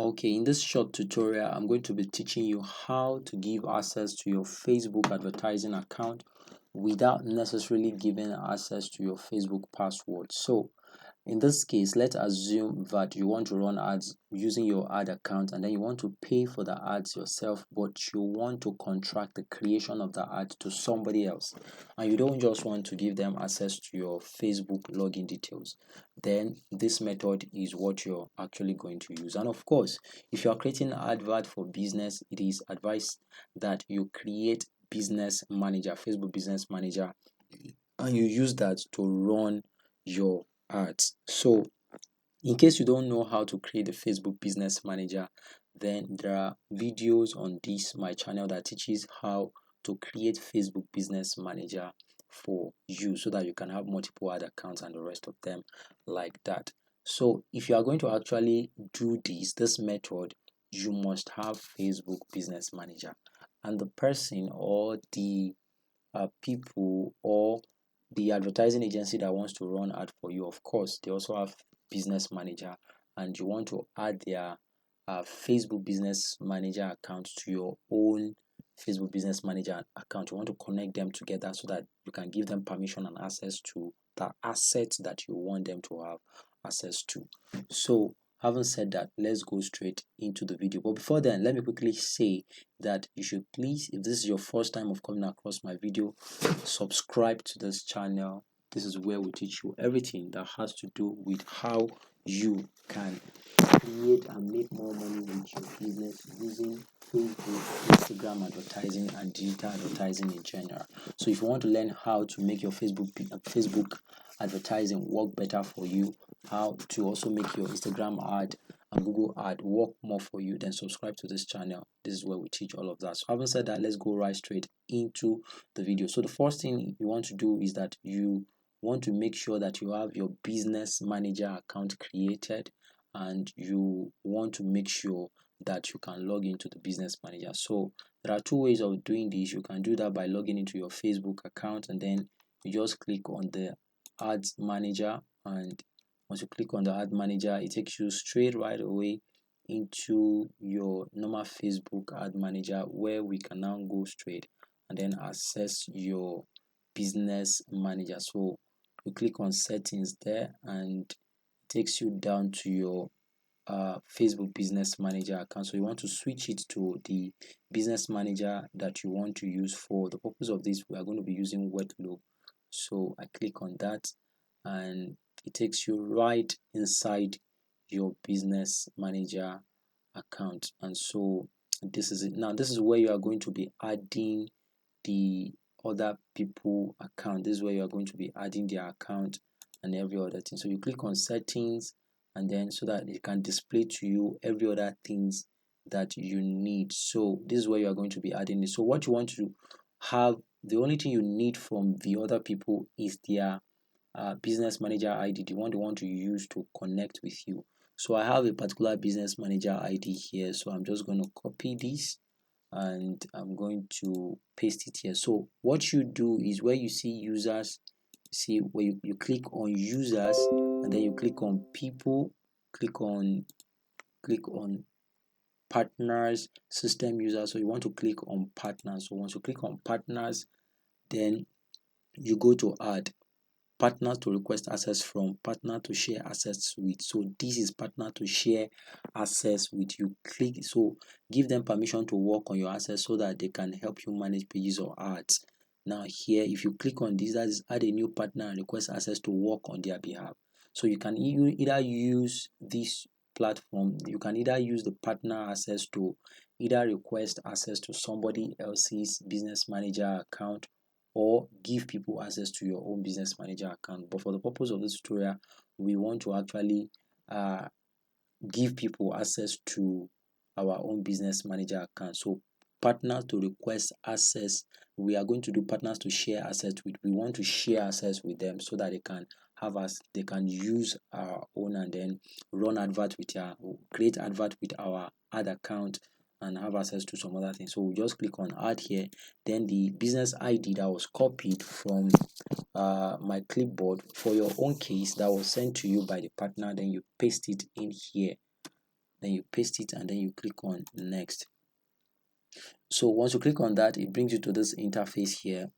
Okay, in this short tutorial, I'm going to be teaching you how to give access to your Facebook advertising account without necessarily giving access to your Facebook password. So, in this case, let's assume that you want to run ads using your ad account and then you want to pay for the ads yourself, but you want to contract the creation of the ad to somebody else and you don't just want to give them access to your Facebook login details. Then this method is what you're actually going to use. And of course, if you are creating an advert for business, it is advised that you create business manager, Facebook business manager, and you use that to run your ads. So in case you don't know how to create a Facebook business manager, then there are videos on this my channel that teaches how to create Facebook business manager for you so that you can have multiple ad accounts and the rest of them like that. So if you are going to actually do this method, you must have Facebook business manager, and the person or the people or the advertising agency that wants to run ad for you, of course they also have business manager, and you want to add their Facebook business manager account to your own Facebook business manager account. You want to connect them together so that you can give them permission and access to the assets that you want them to have access to. So having said that, let's go straight into the video. But before then, let me quickly say that you should please, if this is your first time of coming across my video, subscribe to this channel. This is where we teach you everything that has to do with how you can create and make more money with your business using Facebook, Instagram advertising, and digital advertising in general. So if you want to learn how to make your Facebook advertising work better for you, how to also make your Instagram ad and Google ad work more for you, then subscribe to this channel. This is where we teach all of that. So having said that, let's go right straight into the video. So the first thing you want to do is that you want to make sure that you have your business manager account created, and you want to make sure that you can log into the business manager. So there are two ways of doing this. You can do that by logging into your Facebook account, and then you just click on the ads manager, and once you click on the ad manager, it takes you straight right away into your normal Facebook ad manager, where we can now go straight and then access your business manager. So you click on settings there, and it takes you down to your Facebook business manager account. So you want to switch it to the business manager that you want to use. For the purpose of this, we are going to be using Wetloop. So I click on that, and it takes you right inside your business manager account. And so this is it. Now this is where you are going to be adding the other people account. This is where you are going to be adding their account and every other thing. So you click on settings, and then so that it can display to you every other things that you need. So this is where you are going to be adding it. So what you want to have, the only thing you need from the other people is their business manager ID, the one they want to use to connect with you. So I have a particular business manager ID here, so I'm just going to copy this and I'm going to paste it here. So what you do is, where you see users, see where you click on users, and then you click on people, click on partners, system users. So you want to click on partners. So once you click on partners, then you go to add partner to request access from, partner to share access with. So this is partner to share access with. You click, so give them permission to work on your assets so that they can help you manage pages or ads. Now here, if you click on this, that is add a new partner and request access to work on their behalf. So you can either use this platform, you can either use the partner access to either request access to somebody else's business manager account, or give people access to your own business manager account. But for the purpose of this tutorial, we want to actually give people access to our own business manager account. So partners to request access, we are going to do partners to share assets with. We want to share assets with them so that they can have us, they can use our own and then run advert with our, create advert with our ad account and have access to some other things. So we just click on add here, then the business ID that was copied from my clipboard for your own case that was sent to you by the partner, then you paste it in here. then you paste it, and then you click on next. So once you click on that, it brings you to this interface here,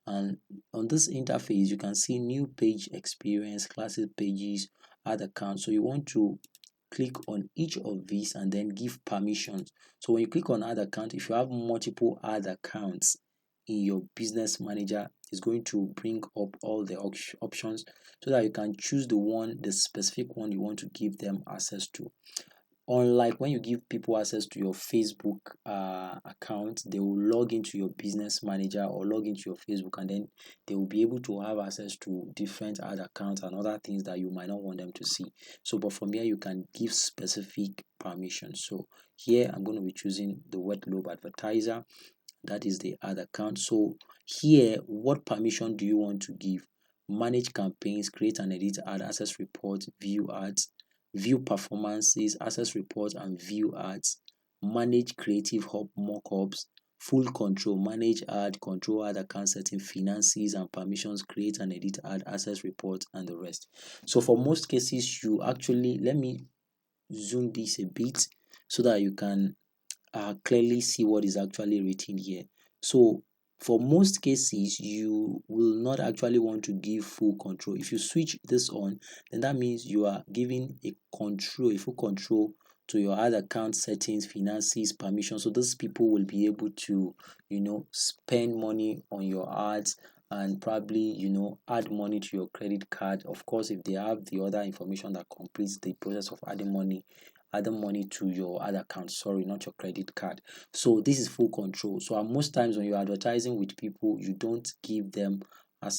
and on this interface you can see new page experience, classic pages, add account. So you want to click on each of these and then give permissions. So when you click on add account, if you have multiple add accounts in your business manager, it's going to bring up all the options so that you can choose the specific one you want to give them access to. Unlike when you give people access to your Facebook account, they will log into your business manager or log into your Facebook, and then they will be able to have access to different ad accounts and other things that you might not want them to see. So but from here you can give specific permissions. So here I'm going to be choosing the Wet Lobe Advertiser. That is the ad account. So here, what permission do you want to give? Manage campaigns, create and edit ad, access reports, view ads, view performances, access reports and view ads, manage creative hub mockups, full control, manage ad, control ad account setting, finances and permissions, create and edit ad, access reports, and the rest. So for most cases, you actually, let me zoom this a bit so that you can clearly see what is actually written here. So for most cases, you will not actually want to give full control. If you switch this on, then that means you are giving a full control to your ad account settings, finances, permission. So those people will be able to, spend money on your ads and probably, add money to your credit card. Of course, if they have the other information that completes the process of adding money to your other account, sorry, not your credit card. So this is full control. So most times when you're advertising with people, you don't give them a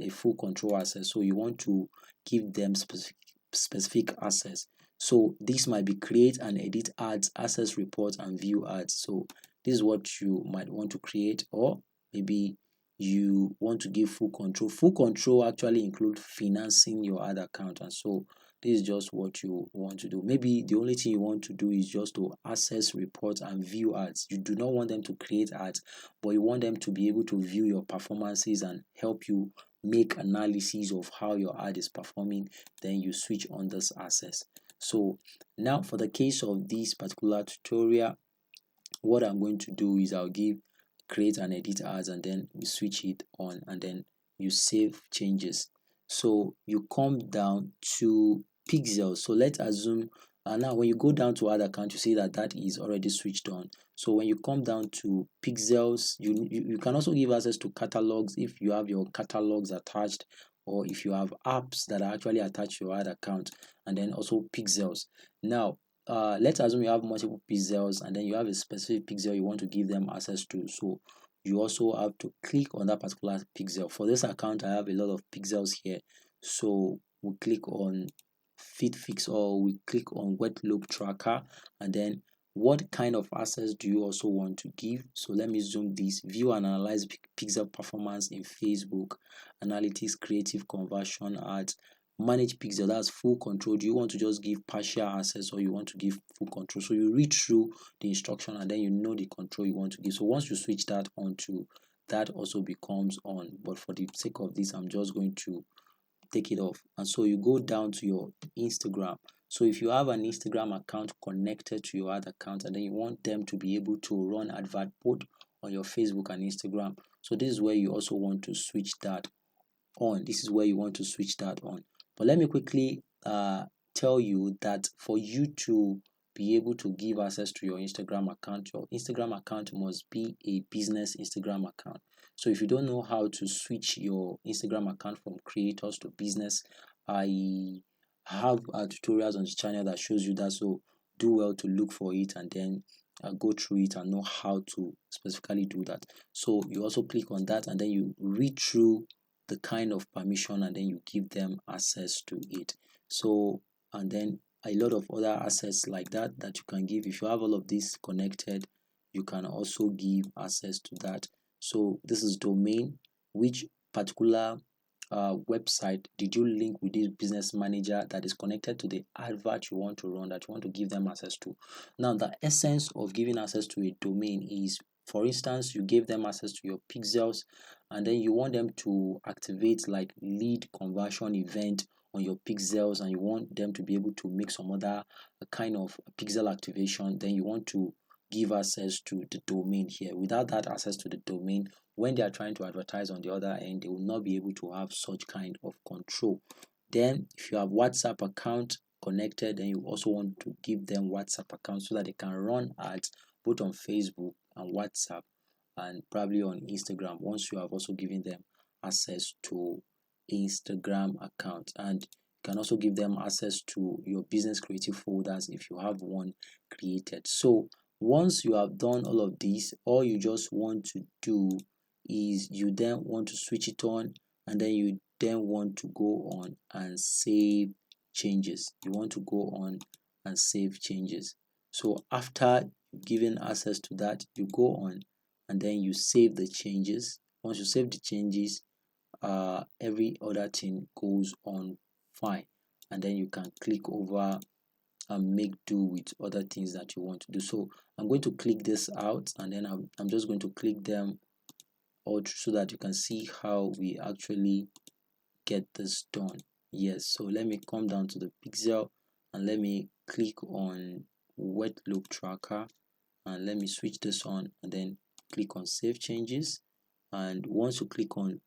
full control access. So you want to give them specific access. So this might be create and edit ads, access reports, and view ads. So this is what you might want to create, or maybe you want to give full control. Full control actually include financing your ad account, and so this is just what you want to do. Maybe the only thing you want to do is just to access reports and view ads. You do not want them to create ads, but you want them to be able to view your performances and help you make analysis of how your ad is performing. Then you switch on this access. So now for the case of this particular tutorial, what I'm going to do is I'll give create and edit ads, and then you switch it on, and then you save changes. So you come down to pixels. So let's assume now when you go down to ad account, you see that is already switched on. So when you come down to pixels, you can also give access to catalogs if you have your catalogs attached, or if you have apps that are actually attached to your ad account, and then also pixels. Now let's assume you have multiple pixels, and then you have a specific pixel you want to give them access to. So you also have to click on that particular pixel. For this account, I have a lot of pixels here. So we click on fit fix, or we click on Wet Lobe Tracker, and then what kind of access do you also want to give? So let me zoom this. View and analyze pixel performance in Facebook, analytics, creative conversion ads, manage pixel, that's full control. Do you want to just give partial access, or you want to give full control? So you read through the instruction, and then you know the control you want to give. So once you switch that on to, that also becomes on. But for the sake of this, I'm just going to take it off. And so you go down to your Instagram. So if you have an Instagram account connected to your other account, and then you want them to be able to run advert both on your Facebook and Instagram, so this is where you also want to switch that on. This is where you want to switch that on. But let me quickly tell you that for you to be able to give access to your Instagram account must be a business Instagram account. So if you don't know how to switch your Instagram account from creators to business, I have tutorials on the channel that shows you that. So do well to look for it, and then go through it and know how to specifically do that. So you also click on that, and then you read through the kind of permission, and then you give them access to it. So, and then a lot of other assets like that you can give. If you have all of this connected, you can also give access to that. So this is domain. Which particular website did you link with this business manager that is connected to the advert you want to run, that you want to give them access to? Now the essence of giving access to a domain is, for instance, you gave them access to your pixels, and then you want them to activate like lead conversion event on your pixels and you want them to be able to make some other kind of pixel activation, then you want to give access to the domain here. Without that access to the domain, when they are trying to advertise on the other end, they will not be able to have such kind of control. Then if you have WhatsApp account connected, then you also want to give them WhatsApp account so that they can run ads both on Facebook and WhatsApp and probably on Instagram once you have also given them access to Instagram account. And you can also give them access to your business creative folders if you have one created. So once you have done all of this, all you just want to do is you then want to switch it on, and then you then want to go on and save changes. You want to go on and save changes. So after giving access to that, you go on and then you save the changes. Once you save the changes, every other thing goes on fine, and then you can click over and make do with other things that you want to do. So I'm going to click this out, and then I'm just going to click them all so that you can see how we actually get this done. Yes, so let me come down to the pixel and let me click on wet loop tracker, and let me switch this on and then click on save changes. And once you click on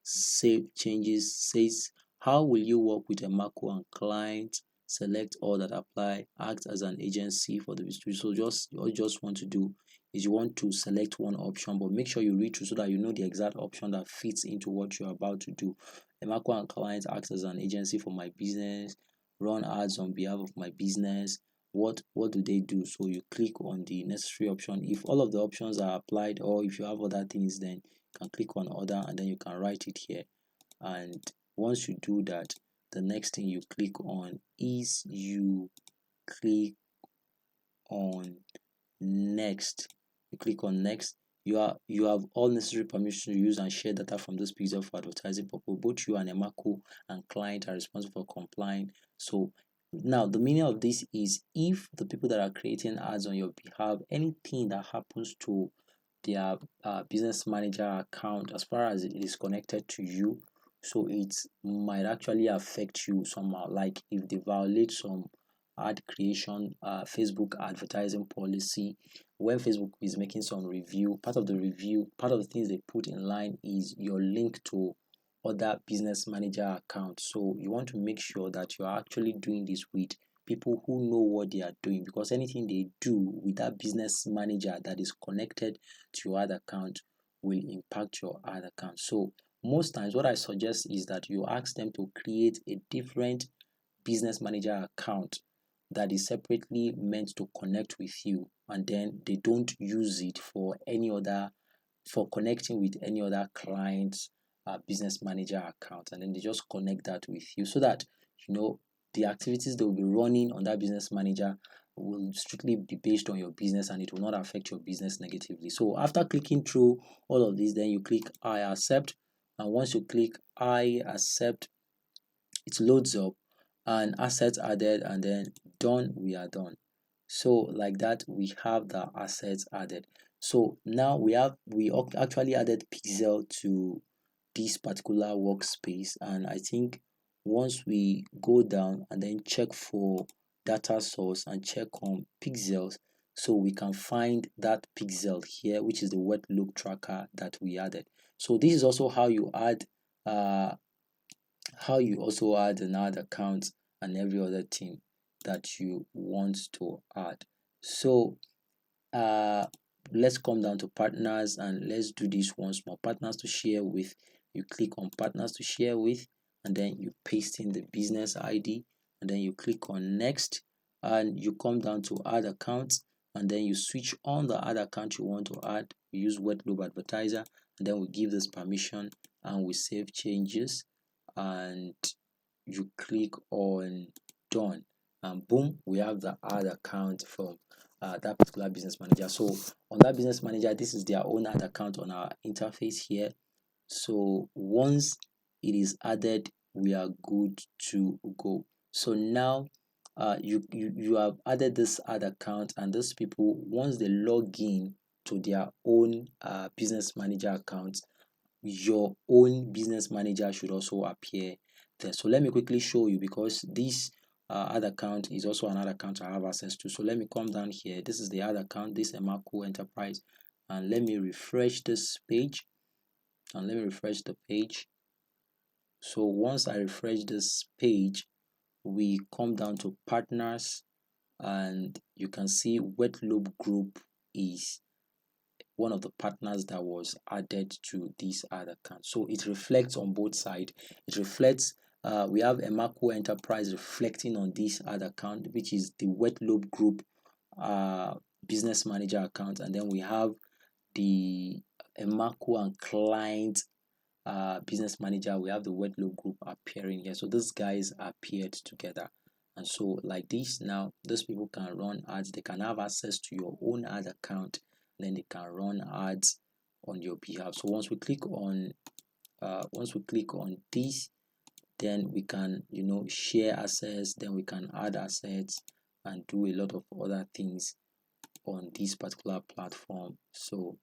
save changes, says how will you work with a macro and client, select all that apply, act as an agency for the distribution. So just all you just want to do is you want to select one option, but make sure you read through so that you know the exact option that fits into what you're about to do. A macro and client acts as an agency for my business, run ads on behalf of my business. What do they do? So you click on the necessary option. If all of the options are applied, or if you have other things, then can click on order and then you can write it here. And once you do that, the next thing you click on is you click on next. You click on next. You have all necessary permission to use and share data from this pixel for advertising purpose. Both you and Emako and client are responsible for complying. So now the meaning of this is if the people that are creating ads on your behalf, anything that happens to their business manager account as far as it is connected to you, so it might actually affect you somehow, like if they violate some ad creation Facebook advertising policy. When Facebook is making some review, part of the things they put in line is your link to other business manager accounts. So you want to make sure that you are actually doing this with people who know what they are doing, because anything they do with that business manager that is connected to your ad account will impact your ad account. So most times what I suggest is that you ask them to create a different business manager account that is separately meant to connect with you, and then they don't use it for any other, for connecting with any other client's business manager account, and then they just connect that with you so that you know the activities they will be running on that business manager will strictly be based on your business and it will not affect your business negatively. So after clicking through all of this, then you click I accept, and once you click I accept, it loads up and assets added, and then done, we are done. So like that we have the assets added. So now we actually added pixel to this particular workspace, and I think once we go down and then check for data source and check on pixels, so we can find that pixel here, which is the wet loop tracker that we added. So this is also how you add another account and every other thing that you want to add. So uh let's come down to partners and let's do this once more. Partners to share with, you click on partners to share with, and then you paste in the business ID, and then you click on next, and you come down to add accounts, and then you switch on the add account you want to add. We use wet loop advertiser, and then we give this permission and we save changes, and you click on done, and boom, we have the ad account from that particular business manager. So on that business manager, this is their own ad account on our interface here. So once it is added, we are good to go. So now you have added this ad account, and those people, once they log in to their own business manager account, your own business manager should also appear there. So let me quickly show you, because this ad account is also another account I have access to. So let me come down here. This is the ad account, this Emarco Enterprise, and let me refresh this page, and let me refresh the page. So once I refresh this page, we come down to partners, and you can see Wet Loop Group is one of the partners that was added to this ad account. So it reflects on both sides. It reflects, we have Emarco Enterprise reflecting on this ad account, which is the Wet Loop Group business manager account, and then we have the Emarco and client business manager. We have the Wet Loop Group appearing here. So these guys appeared together, and so like this, now those people can run ads. They can have access to your own ad account, then they can run ads on your behalf. So once we click on this, then we can, you know, share assets, then we can add assets and do a lot of other things on this particular platform. So,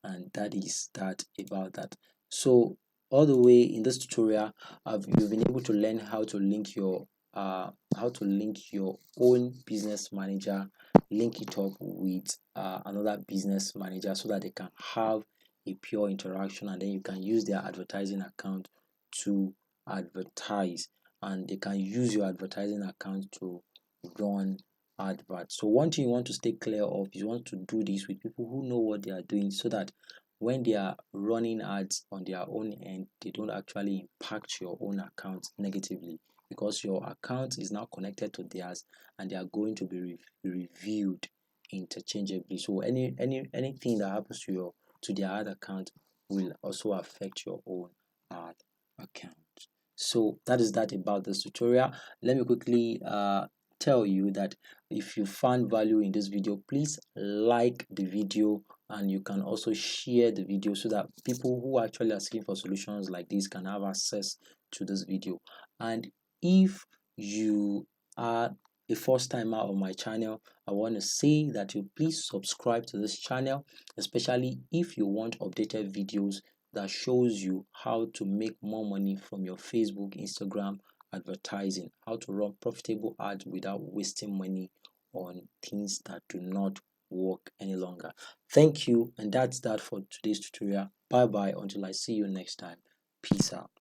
and that is that about that. So all the way in this tutorial, you've been able to learn how to link your own business manager, link it up with another business manager, so that they can have a pure interaction, and then you can use their advertising account to advertise, and they can use your advertising account to run adverts. So one thing you want to stay clear of is you want to do this with people who know what they are doing, so that when they are running ads on their own end, they don't actually impact your own account negatively, because your account is now connected to theirs, and they are going to be reviewed interchangeably. So anything that happens to their ad account will also affect your own ad account. So that is that about this tutorial. Let me quickly tell you that if you found value in this video, please like the video, and you can also share the video, so that people who actually are seeking for solutions like this can have access to this video. And if you are a first timer on my channel, I want to say that you please subscribe to this channel, especially if you want updated videos that shows you how to make more money from your Facebook, Instagram advertising, how to run profitable ads without wasting money on things that do not work any longer. Thank you, and that's that for today's tutorial. Bye bye until I see you next time. Peace out.